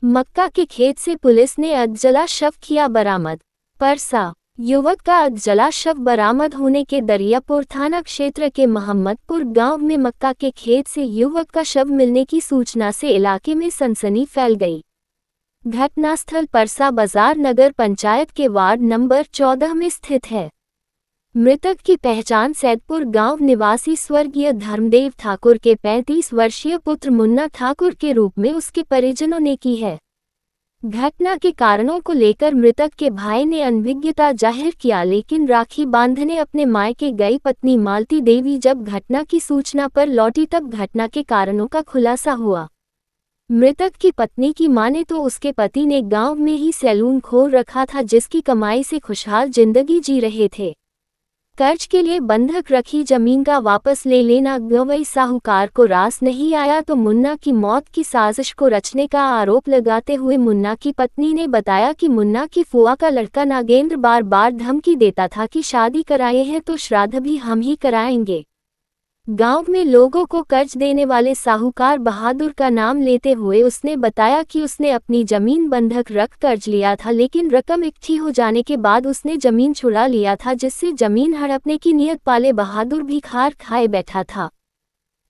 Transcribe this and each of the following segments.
मक्का के खेत से पुलिस ने अधजला शव किया बरामद। परसा, युवक का अधजला शव बरामद होने के दरियापुर थाना क्षेत्र के मोहम्मदपुर गांव में मक्का के खेत से युवक का शव मिलने की सूचना से इलाके में सनसनी फैल गई। घटनास्थल परसा बाजार नगर पंचायत के वार्ड नंबर 14 में स्थित है। मृतक की पहचान सैदपुर गांव निवासी स्वर्गीय धर्मदेव ठाकुर के 35 वर्षीय पुत्र मुन्ना ठाकुर के रूप में उसके परिजनों ने की है। घटना के कारणों को लेकर मृतक के भाई ने अनभिज्ञता जाहिर किया, लेकिन राखी बांधने अपने मायके गई पत्नी मालती देवी जब घटना की सूचना पर लौटी तब घटना के कारणों का खुलासा हुआ। मृतक की पत्नी की माने तो उसके पति ने गांव में ही सैलून खोल रखा था, जिसकी कमाई से खुशहाल जिंदगी जी रहे थे। कर्ज के लिए बंधक रखी जमीन का वापस ले लेना गवई साहूकार को रास नहीं आया तो मुन्ना की मौत की साजिश को रचने का आरोप लगाते हुए मुन्ना की पत्नी ने बताया कि मुन्ना की फुआ का लड़का नागेंद्र बार बार धमकी देता था कि शादी कराए हैं तो श्राद्ध भी हम ही कराएंगे। गांव में लोगों को कर्ज देने वाले साहूकार बहादुर का नाम लेते हुए उसने बताया कि उसने अपनी जमीन बंधक रख कर्ज लिया था, लेकिन रकम इकट्ठी हो जाने के बाद उसने जमीन छुड़ा लिया था, जिससे जमीन हड़पने की नियत पाले बहादुर भी खार खाए बैठा था।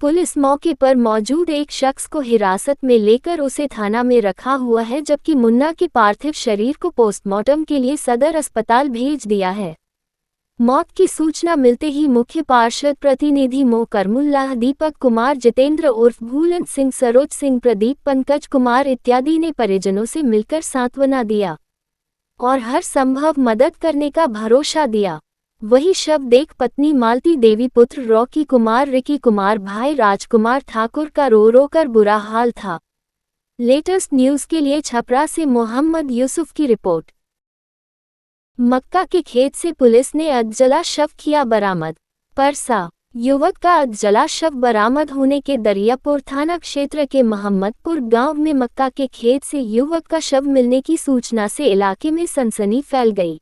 पुलिस मौके पर मौजूद एक शख्स को हिरासत में लेकर उसे थाना में रखा हुआ है, जबकि मुन्ना के पार्थिव शरीर को पोस्टमार्टम के लिए सदर अस्पताल भेज दिया है। मौत की सूचना मिलते ही मुख्य पार्षद प्रतिनिधि मो करमुल्लाह, दीपक कुमार, जितेंद्र उर्फ भूलन सिंह, सरोज सिंह, प्रदीप, पंकज कुमार इत्यादि ने परिजनों से मिलकर सांत्वना दिया और हर संभव मदद करने का भरोसा दिया। वही शव देख पत्नी मालती देवी, पुत्र रॉकी कुमार, रिकी कुमार, भाई राजकुमार ठाकुर का रो रो कर बुरा हाल था। लेटेस्ट न्यूज़ के लिए छपरा से मोहम्मद यूसुफ की रिपोर्ट। मक्का के खेत से पुलिस ने अधजला शव किया बरामद। परसा, युवक का अधजला शव बरामद होने के दरियापुर थाना क्षेत्र के मोहम्मदपुर गांव में मक्का के खेत से युवक का शव मिलने की सूचना से इलाके में सनसनी फैल गई।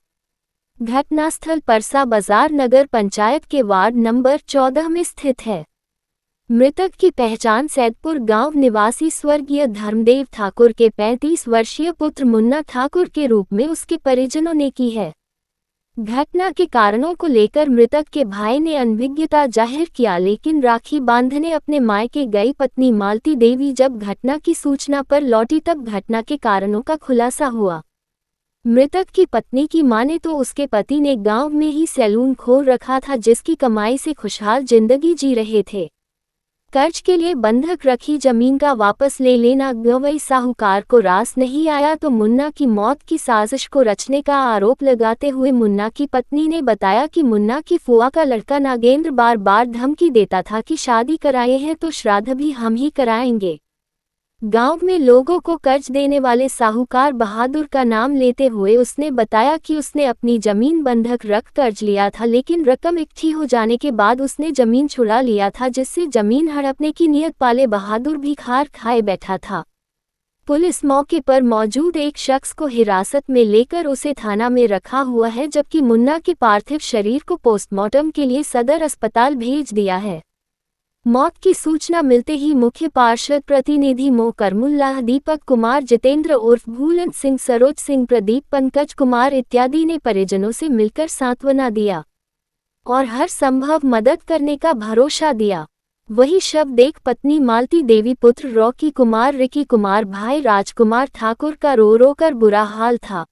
घटनास्थल परसा बाजार नगर पंचायत के वार्ड नंबर 14 में स्थित है। मृतक की पहचान सैदपुर गांव निवासी स्वर्गीय धर्मदेव ठाकुर के 35 वर्षीय पुत्र मुन्ना ठाकुर के रूप में उसके परिजनों ने की है। घटना के कारणों को लेकर मृतक के भाई ने अनभिज्ञता जाहिर किया, लेकिन राखी बांधने अपने मायके गई पत्नी मालती देवी जब घटना की सूचना पर लौटी तब घटना के कारणों का खुलासा हुआ। मृतक की पत्नी की माने तो उसके पति ने गांव में ही सैलून खोल रखा था, जिसकी कमाई से खुशहाल जिंदगी जी रहे थे। कर्ज के लिए बंधक रखी जमीन का वापस ले लेना गवई साहूकार को रास नहीं आया तो मुन्ना की मौत की साजिश को रचने का आरोप लगाते हुए मुन्ना की पत्नी ने बताया कि मुन्ना की फुआ का लड़का नागेंद्र बार बार धमकी देता था कि शादी कराए हैं तो श्राद्ध भी हम ही कराएंगे। गांव में लोगों को कर्ज देने वाले साहूकार बहादुर का नाम लेते हुए उसने बताया कि उसने अपनी जमीन बंधक रख कर्ज लिया था, लेकिन रकम इकट्ठी हो जाने के बाद उसने जमीन छुड़ा लिया था, जिससे जमीन हड़पने की नियत पाले बहादुर भी खार खाए बैठा था। पुलिस मौके पर मौजूद एक शख्स को हिरासत में लेकर उसे थाना में रखा हुआ है, जबकि मुन्ना के पार्थिव शरीर को पोस्टमार्टम के लिए सदर अस्पताल भेज दिया है। मौत की सूचना मिलते ही मुख्य पार्षद प्रतिनिधि मो करमुल्लाह, दीपक कुमार, जितेंद्र उर्फ भूलन सिंह, सरोज सिंह, प्रदीप, पंकज कुमार इत्यादि ने परिजनों से मिलकर सांत्वना दिया और हर संभव मदद करने का भरोसा दिया। वही शव देख पत्नी मालती देवी, पुत्र रॉकी कुमार, रिकी कुमार, भाई राजकुमार ठाकुर का रो रो कर बुरा हाल था।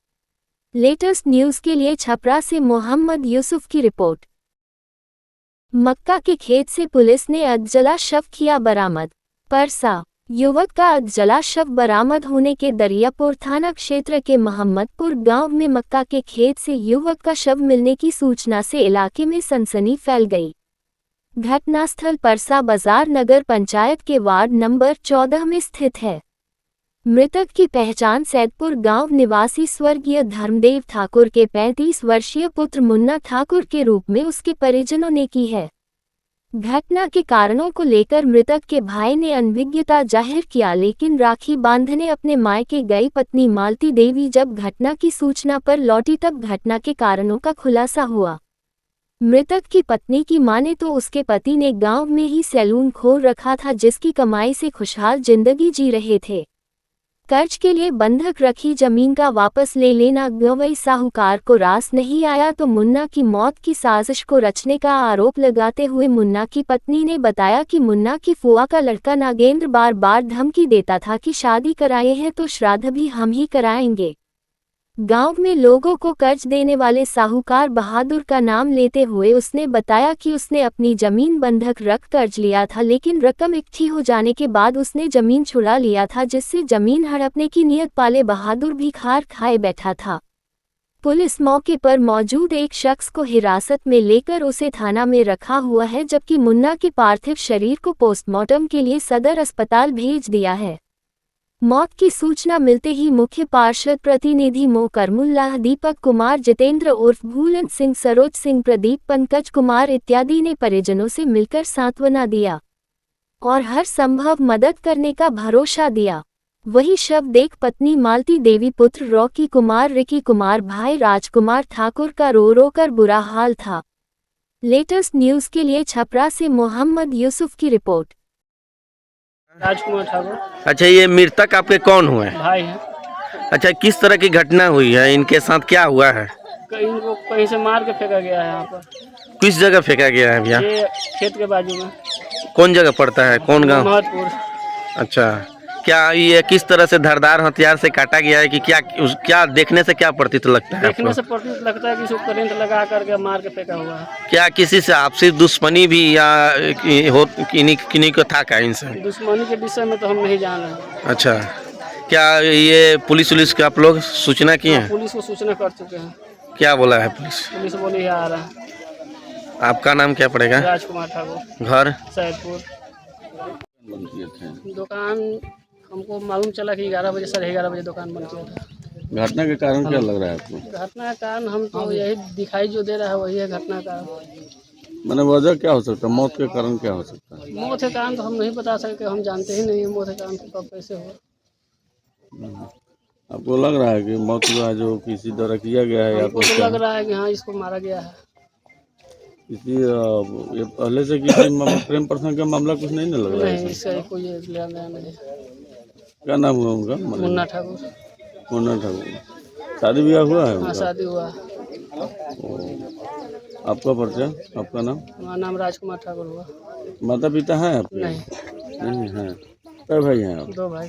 लेटेस्ट न्यूज़ के लिए छपरा से मोहम्मद यूसुफ की रिपोर्ट। मक्का के खेत से पुलिस ने अधजला शव किया बरामद। परसा, युवक का अधजला शव बरामद होने के दरियापुर थाना क्षेत्र के मोहम्मदपुर गांव में मक्का के खेत से युवक का शव मिलने की सूचना से इलाके में सनसनी फैल गई। घटनास्थल परसा बाजार नगर पंचायत के वार्ड नंबर 14 में स्थित है। मृतक की पहचान सैदपुर गांव निवासी स्वर्गीय धर्मदेव ठाकुर के 35 वर्षीय पुत्र मुन्ना ठाकुर के रूप में उसके परिजनों ने की है। घटना के कारणों को लेकर मृतक के भाई ने अनभिज्ञता जाहिर किया, लेकिन राखी बांधने अपने मायके गई पत्नी मालती देवी जब घटना की सूचना पर लौटी तब घटना के कारणों का खुलासा हुआ। मृतक की पत्नी की माने तो उसके पति ने गांव में ही सैलून खोल रखा था, जिसकी कमाई से खुशहाल जिंदगी जी रहे थे। कर्ज के लिए बंधक रखी जमीन का वापस ले लेना गवई साहूकार को रास नहीं आया तो मुन्ना की मौत की साजिश को रचने का आरोप लगाते हुए मुन्ना की पत्नी ने बताया कि मुन्ना की फुआ का लड़का नागेंद्र बार बार धमकी देता था कि शादी कराए हैं तो श्राद्ध भी हम ही कराएंगे। गांव में लोगों को कर्ज देने वाले साहूकार बहादुर का नाम लेते हुए उसने बताया कि उसने अपनी जमीन बंधक रख कर्ज लिया था, लेकिन रकम इकट्ठी हो जाने के बाद उसने जमीन छुड़ा लिया था, जिससे जमीन हड़पने की नियत पाले बहादुर भी खार खाए बैठा था। पुलिस मौके पर मौजूद एक शख्स को हिरासत में लेकर उसे थाना में रखा हुआ है, जबकि मुन्ना के पार्थिव शरीर को पोस्टमार्टम के लिए सदर अस्पताल भेज दिया है। मौत की सूचना मिलते ही मुख्य पार्षद प्रतिनिधि मो करमुल्लाह, दीपक कुमार, जितेंद्र उर्फ भूलन सिंह, सरोज सिंह, प्रदीप, पंकज कुमार इत्यादि ने परिजनों से मिलकर सांत्वना दिया और हर संभव मदद करने का भरोसा दिया। वही शव देख पत्नी मालती देवी, पुत्र रॉकी कुमार, रिकी कुमार, भाई राजकुमार ठाकुर का रो रो कर बुरा हाल था। लेटेस्ट न्यूज के लिए छपरा से मोहम्मद यूसुफ की रिपोर्ट। राजकुमार ठाकुर। अच्छा, ये मृतक आपके कौन हुए? भाई हैं। अच्छा, किस तरह की घटना हुई है? इनके साथ क्या हुआ है? इनको कहीं से मार के फेंका गया है। यहाँ पर किस जगह फेंका गया है भैया? ये खेत के बाजू में। कौन जगह पड़ता है, कौन गांव? महतपुर। अच्छा, क्या ये किस तरह से धारदार हथियार से काटा गया है कि क्या देखने से क्या प्रतीत लगता है? देखने से प्रतीत लगता है कि इसको करंट लगा करके मार के फेंका हुआ है। क्या किसी से आपसी दुश्मनी भी या किन्हीं को था क्या इनसे? दुश्मनी के विषय में तो हम नहीं जान रहे। अच्छा, क्या ये पुलिस के आप लोग सूचना किए हैं? पुलिस को सूचना कर चुके हैं। क्या बोला है पुलिस? पुलिस बोली आ रहा है। आपका नाम क्या पड़ेगा? राजकुमार ठाकुर। घर? सैदपुर। दुकान हमको मालूम चला कि 11 बजे, 11:30 बजे दुकान बंद किया था। घटना के कारण क्या लग रहा है आपको? घटना का कारण हम तो यही दिखाई जो दे रहा है वही है घटना का। मैंने वजह क्या हो सकता है? मौत के कारण क्या हो सकता है? मौत के कारण तो हम नहीं बता सकते, हम जानते ही नहीं है मौत के कारण तो कब कैसे हुआ। आपको लग रहा है कि मौत का जो किसी द्वारा किया गया है? हमको तो लग रहा है कि हाँ इसको मारा गया है। किसी ये पहले से किसी प्रेम प्रसंग का मामला कुछ नहीं ना लग रहा है? नहीं, इसका कोई लेना देना नहीं। क्या नाम हुआ उनका? मुन्ना ठाकुर। मुन्ना ठाकुर। शादी ब्याह हुआ है हाँ, उनका? शादी हुआ। आपका परिचय, आपका नाम? हमारा नाम राजकुमार ठाकुर हुआ। माता पिता हैं आपके? नहीं। नहीं है। कई भाई हैं आप? 2 भाई।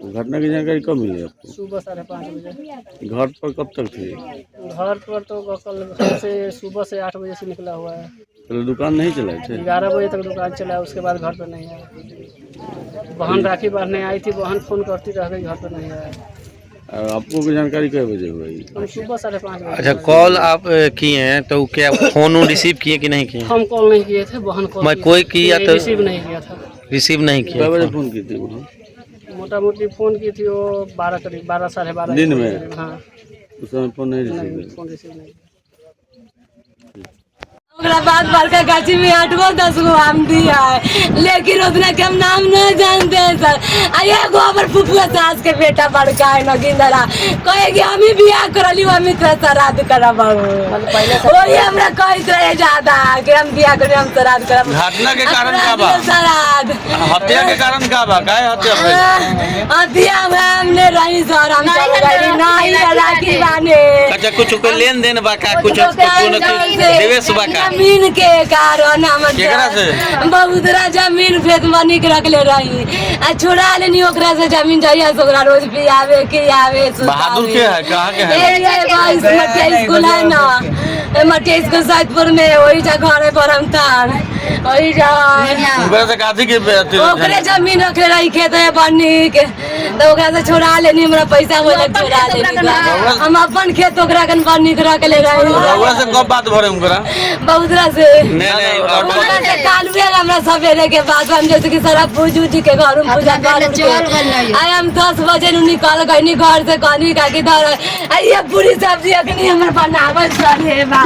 घटना की जानकारी कब मिली आपको? सुबह 5:30 बजे। घर पर कब तक थी? घर पर तो कल से सुबह से 8 बजे से निकला हुआ है। पहले दुकान नहीं चलाए थे? 11 बजे तक दुकान चला, उसके बाद घर पर नहीं आया। बहन राखी बांधने आई थी, बहन फोन करती रह गई, घर पर नहीं आया। आपको भी जानकारी कई बजे हुई? हम सुबह 5:30 बजे। अच्छा, कॉल आप किए हैं तो क्या फोन रिसीव किए कि नहीं किए? हम कॉल नहीं किए थे, बहन कॉल मैं कोई किया तो रिसीव नहीं किया था। रिसीव नहीं किया? कई बजे फोन की थी वहाँ? मोटा मोटी फोन की थी वो 12 करीब, 12 साढ़े 12 दिन में? हाँ। उस समय फोन नहीं रिसीव नहीं, किया? फोन रिसीव नहीं। ओकरा बाद बड़का गाछी में 8 गो 10 गो आम दिया है, लेकिन उतना के हम नाम नहीं जानते हैं सर। एगो हमर फुफुआ सास के बेटा बड़का है नगिंदरा, कहे कि हम ही बियाह करली, हम ही श्राद्ध करब। वही हमरा कहते रहे ज्यादा कि हम बियाह करी, हम श्राद्ध करब। घटना के कारण क्या बा? श्राद्ध हत्या के कारण क्या बा? काहे हत्या भइल? हत्या में हमने रही सर, हम चल गई नहीं राखी बाने। अच्छा, कुछ लेन देन बा का? कुछ निवेश बा का? जमीन के कारण केकरा से? बहुतरा जमीन फेत मनी के रखले रही, आ छोड़ा लेनी ओकरा से जमीन चाहिए, ओकरा रोज पियावे खियावे। बहादुर के है? कहाँ के है? मटिया स्कूल है ना, मटिया स्कूल सैदपुर में, वही जा घर है परमतार, वही जा ओकरे जमीन रखे रही, खेत है बनी के, तो ओकरा से छोड़ा लेनी, हमरा पैसा बोले छोड़ा लेनी। हम अपन खेत ओकरा कन बनी के रख ले रही। से कब बात भरे उनकरा? बहुतरा से कालुए हमरा सवेरे के बाद हम जैसे कि सारा पूजू जी के घर में पूजा कर आए, हम 10 बजे निकल गई घर से, कहनी का कि धर ये पूरी सब्जी अखनी हमर बनावल चले बा,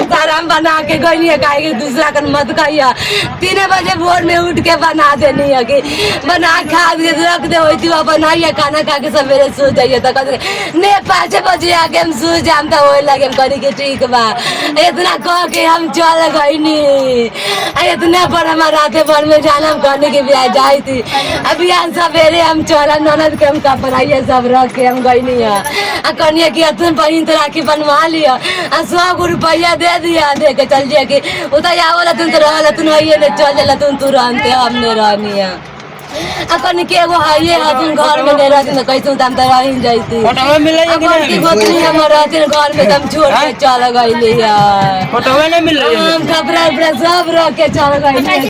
सारा हम बना के गई, काहे दूसरा कन मत खाइया 3 बजे भोर में उठ के बना देनी है कि बना खा के रख दे वही थी बनाइए खाना खा के सवेरे सो जाइए तो कहते ने 5 बजे आके हम सो जाम तो वही लगे हम करी के ठीक बा इतना कह के हम चल गईनी इतना पर हमारा रात भर में जाना हम कहने के भी जाई थी अभी आज सवेरे हम चला ननद के हम कपड़ाइए सब रख के हम गईनी है कहनी कि तुम बहन तो राखी बनवा लिया 100 रुपया दे दिया दे के चल जाए कि उतर आवला तुम तो रहला तुम ये चल जाला तुम तुरंत हमने रहनी है अपन के एगो हाइए तुम घर में नहीं रहती तो कैसे हम तो रह जाती अपन की गोतनी हम रहती घर में हम छोड़ के चल गईली है हम कपड़ा उपड़ा सब रख के चल गईली।